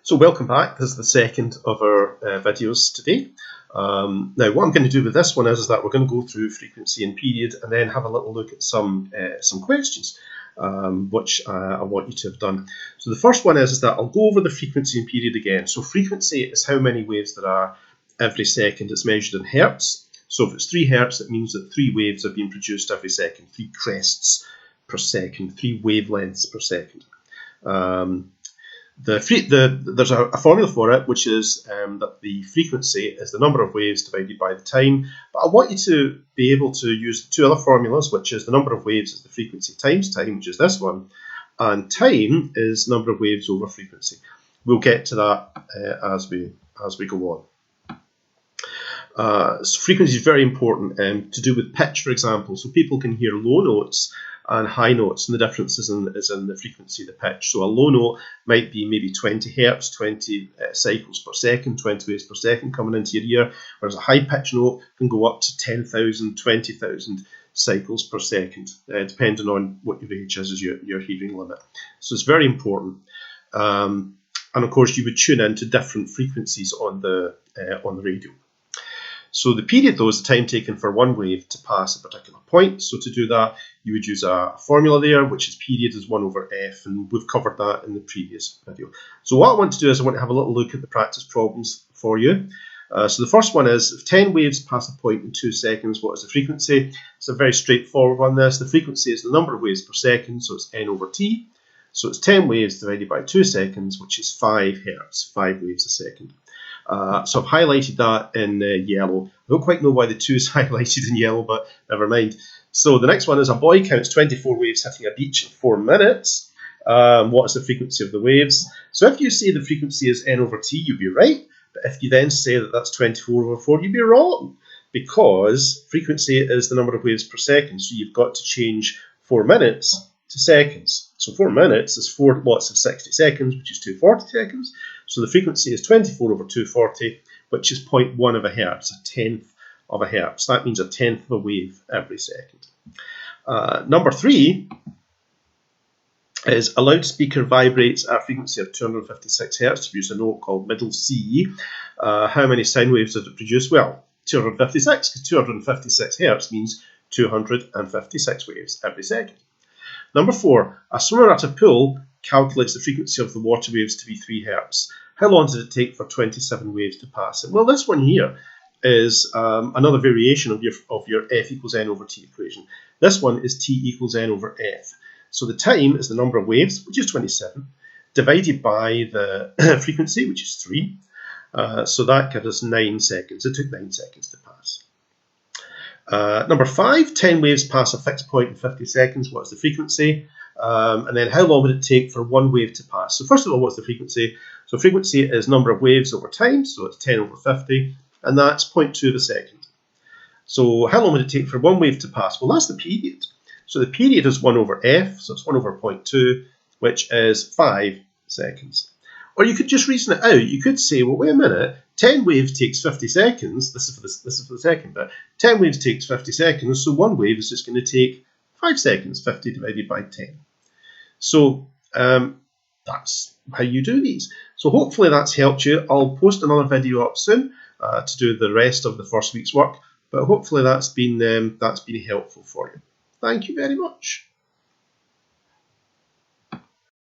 So welcome back. This is the second of our videos today. Now what I'm going to do with this one is that we're going to go through frequency and period and then have a little look at some questions which I want you to have done. So the first one is that I'll go over the frequency and period again. So frequency is how many waves there are every second. It's measured in hertz. So if it's 3 hertz, it means that 3 waves are being produced every second, 3 crests per second, 3 wavelengths per second. There's a formula for it, which is that the frequency is the number of waves divided by the time. But I want you to be able to use the two other formulas, which is the number of waves is the frequency times time, which is this one, and time is number of waves over frequency. We'll get to that as we go on. So frequency is very important to do with pitch, for example. So people can hear low notes and high notes, and the difference is in the frequency of the pitch. So a low note might be maybe 20 hertz, 20 cycles per second, 20 waves per second coming into your ear, whereas a high pitch note can go up to 10,000, 20,000 cycles per second, depending on what your age is as your hearing limit. So it's very important. And of course, you would tune into different frequencies on the radio. So the period, though, is the time taken for one wave to pass a particular point. So to do that, you would use a formula there, which is period is 1 over f, and we've covered that in the previous video. So what I want to do is I want to have a little look at the practice problems for you. So the first one is, if 10 waves pass a point in 2 seconds, what is the frequency? It's a very straightforward one, this. The frequency is the number of waves per second, so it's n over t. So it's 10 waves divided by 2 seconds, which is 5 hertz, 5 waves a second. So I've highlighted that in yellow. I don't quite know why the 2 is highlighted in yellow, but never mind. So the next one is a boy counts 24 waves hitting a beach in 4 minutes. What is the frequency of the waves? So if you say the frequency is n over t, you'd be right. But if you then say that that's 24 over 4, you'd be wrong. Because frequency is the number of waves per second. So you've got to change 4 minutes to seconds. So 4 minutes is 4 lots of 60 seconds, which is 240 seconds. So the frequency is 24 over 240, which is 0.1 of a hertz, a tenth of a hertz. That means a tenth of a wave every second. Number 3 is a loudspeaker vibrates at a frequency of 256 hertz to produce a note called middle C. How many sound waves does it produce? Well, 256, because 256 hertz means 256 waves every second. Number 4, a swimmer at a pool calculates the frequency of the water waves to be 3 hertz. How long does it take for 27 waves to pass it? Well, this one here is another variation of your F equals n over t equation. This one is t equals n over f. So the time is the number of waves, which is 27, divided by the frequency, which is 3. So that gives us 9 seconds. It took 9 seconds to pass. Number 5, 10 waves pass a fixed point in 50 seconds. What's the frequency? And then how long would it take for 1 wave to pass? So first of all, what's the frequency? So frequency is number of waves over time, so it's 10 over 50, and that's 0.2 of a second. So how long would it take for 1 wave to pass? Well, that's the period. So the period is 1 over f, so it's 1 over 0.2, which is 5 seconds. Or you could just reason it out. You could say, well, wait a minute, 10 waves takes 50 seconds. This is for the second bit. 10 waves takes 50 seconds, so 1 wave is just going to take 5 seconds, 50 divided by 10. So that's how you do these. So hopefully that's helped you. I'll post another video up soon to do the rest of the first week's work, but hopefully that's been helpful for you. Thank you very much.